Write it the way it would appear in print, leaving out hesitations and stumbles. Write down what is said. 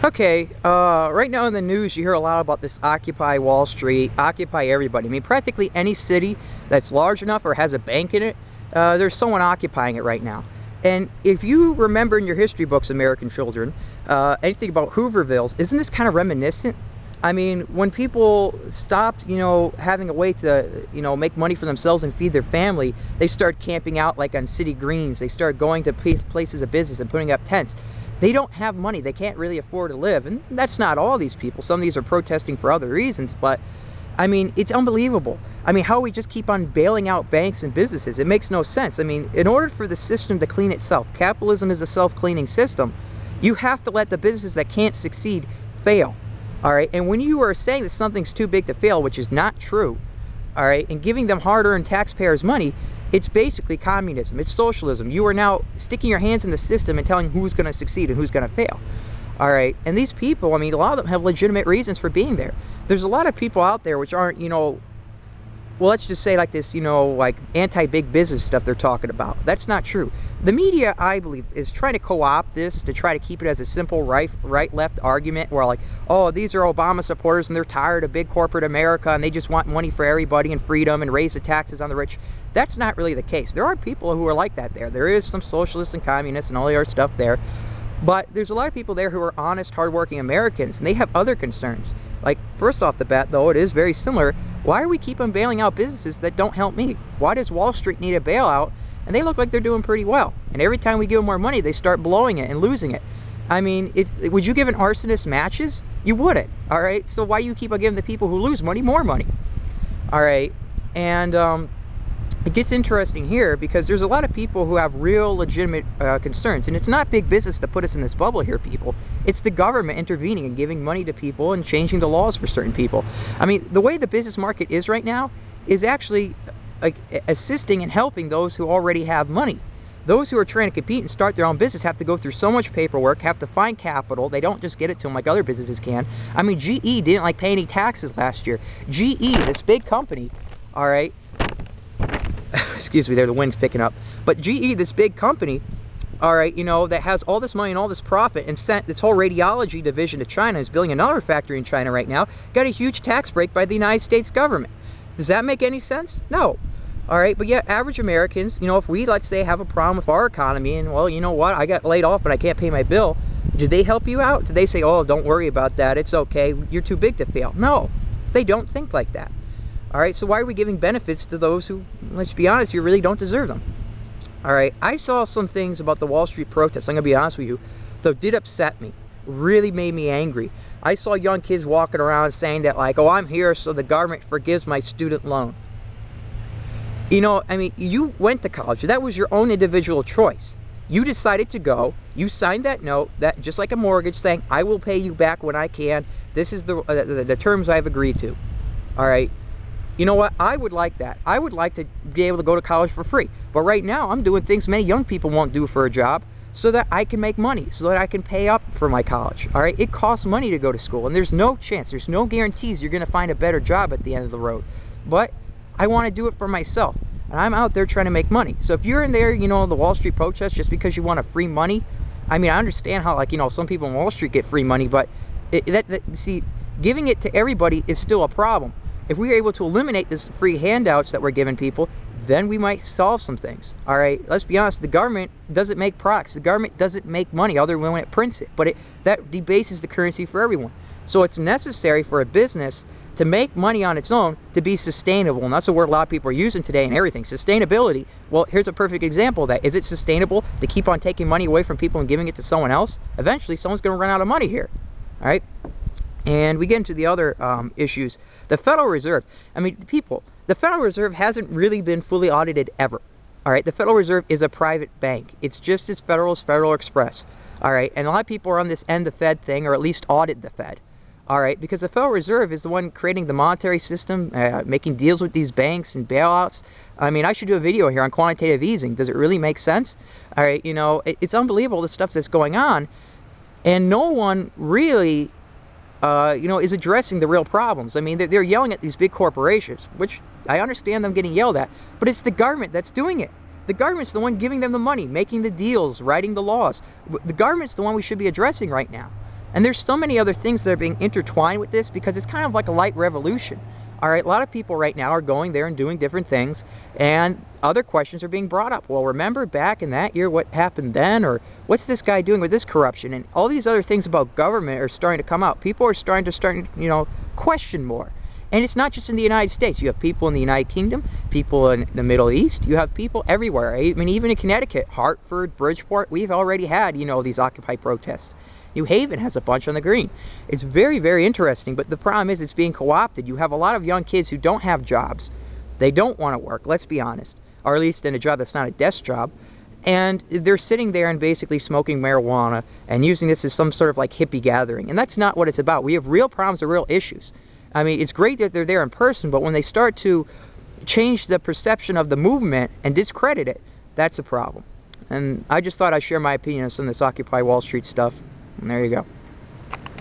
Okay, right now in the news you hear a lot about this Occupy Wall Street, Occupy everybody. I mean, practically any city that's large enough or has a bank in it, there's someone occupying it right now. And if you remember in your history books, American children, anything about Hoovervilles, isn't this kind of reminiscent? I mean, when people stopped, having a way to, make money for themselves and feed their family, they started camping out like on city greens. They started going to places of business and putting up tents. They don't have money. They can't really afford to live. And that's not all these people. Some of these are protesting for other reasons. But, I mean, it's unbelievable. I mean, how we just keep on bailing out banks and businesses. It makes no sense. I mean, in order for the system to clean itself, capitalism is a self-cleaning system, you have to let the businesses that can't succeed fail. All right. And when you are saying that something's too big to fail, which is not true, all right, and giving them hard-earned taxpayers' money, it's basically communism. It's socialism. You are now sticking your hands in the system and telling who's going to succeed and who's going to fail. All right. And these people, I mean, a lot of them have legitimate reasons for being there. There's a lot of people out there which aren't, well, let's just say like this, like anti-big business stuff they're talking about. That's not true. The media, I believe, is trying to co-opt this to try to keep it as a simple right-left argument where like, oh, these are Obama supporters and they're tired of big corporate America and they just want money for everybody and freedom and raise the taxes on the rich. That's not really the case. There are people who are like that there. There is some socialists and communists and all the other stuff there. But there's a lot of people there who are honest, hardworking Americans, and they have other concerns. Like, first off the bat, though, it is very similar. Why do we keep on bailing out businesses that don't help me? Why does Wall Street need a bailout? And they look like they're doing pretty well. And every time we give them more money, they start blowing it and losing it. I mean, would you give an arsonist matches? You wouldn't, all right? So why do you keep on giving the people who lose money more money? All right, and it gets interesting here because there's a lot of people who have real legitimate concerns, and it's not big business to put us in this bubble here, people. It's the government intervening and giving money to people and changing the laws for certain people. I mean, the way the business market is right now is actually assisting and helping those who already have money. Those who are trying to compete and start their own business have to go through so much paperwork, have to find capital. They don't just get it to them like other businesses can. I mean, GE didn't like pay any taxes last year. GE, this big company, all right, excuse me there, the wind's picking up. But GE, this big company, all right, that has all this money and all this profit and sent this whole radiology division to China, is building another factory in China right now, got a huge tax break by the United States government. Does that make any sense? No. All right, but yet average Americans, if we, let's say, have a problem with our economy and, well, you know what, I got laid off but I can't pay my bill, do they help you out? Do they say, oh, don't worry about that, it's okay, you're too big to fail? No, they don't think like that. All right, so why are we giving benefits to those who, let's be honest, you really don't deserve them? All right, I saw some things about the Wall Street protests, I'm going to be honest with you, that did upset me, really made me angry. I saw young kids walking around saying that like, oh, I'm here so the government forgives my student loan. I mean, you went to college. That was your own individual choice. You decided to go. You signed that note, that just like a mortgage, saying, I will pay you back when I can. This is the terms I've agreed to. All right. You know what? I would like that. I would like to be able to go to college for free. But right now, I'm doing things many young people won't do for a job so that I can make money, so that I can pay up for my college. All right. It costs money to go to school, and there's no chance, there's no guarantees you're going to find a better job at the end of the road. But I want to do it for myself, and I'm out there trying to make money. So if you're in there, the Wall Street protest just because you want a free money, I mean, I understand how, like, some people in Wall Street get free money, but see, giving it to everybody is still a problem. If we are able to eliminate this free handouts that we're giving people, then we might solve some things. All right, let's be honest, the government doesn't make products. The government doesn't make money other than when it prints it, but that debases the currency for everyone. So it's necessary for a business to make money on its own to be sustainable, and that's a word a lot of people are using today in everything. Sustainability. Well, here's a perfect example of that. Is it sustainable to keep on taking money away from people and giving it to someone else? Eventually, someone's going to run out of money here. All right? And we get into the other issues. The Federal Reserve. I mean, the Federal Reserve hasn't really been fully audited ever. All right? The Federal Reserve is a private bank. It's just as federal as Federal Express. All right? And a lot of people are on this end the Fed thing, or at least audit the Fed. All right, because the Federal Reserve is the one creating the monetary system, making deals with these banks and bailouts. I mean, I should do a video here on quantitative easing. Does it really make sense? All right, it's unbelievable the stuff that's going on, and no one really, is addressing the real problems. I mean, they're yelling at these big corporations, which I understand them getting yelled at, but it's the government that's doing it. The government's the one giving them the money, making the deals, writing the laws. The government's the one we should be addressing right now. And there's so many other things that are being intertwined with this because it's kind of like a light revolution. All right, a lot of people right now are going there and doing different things, and other questions are being brought up. Well, remember back in that year what happened then, or what's this guy doing with this corruption? And all these other things about government are starting to come out. People are starting to question more. And it's not just in the United States. You have people in the United Kingdom, people in the Middle East. You have people everywhere. I mean, even in Connecticut, Hartford, Bridgeport, we've already had, these Occupy protests. New Haven has a bunch on the green. It's very, very interesting, but the problem is it's being co-opted. You have a lot of young kids who don't have jobs. They don't want to work, let's be honest, or at least in a job that's not a desk job. And they're sitting there and basically smoking marijuana and using this as some sort of like hippie gathering. And that's not what it's about. We have real problems or real issues. I mean, it's great that they're there in person, but when they start to change the perception of the movement and discredit it, that's a problem. And I just thought I'd share my opinion on some of this Occupy Wall Street stuff. And there you go.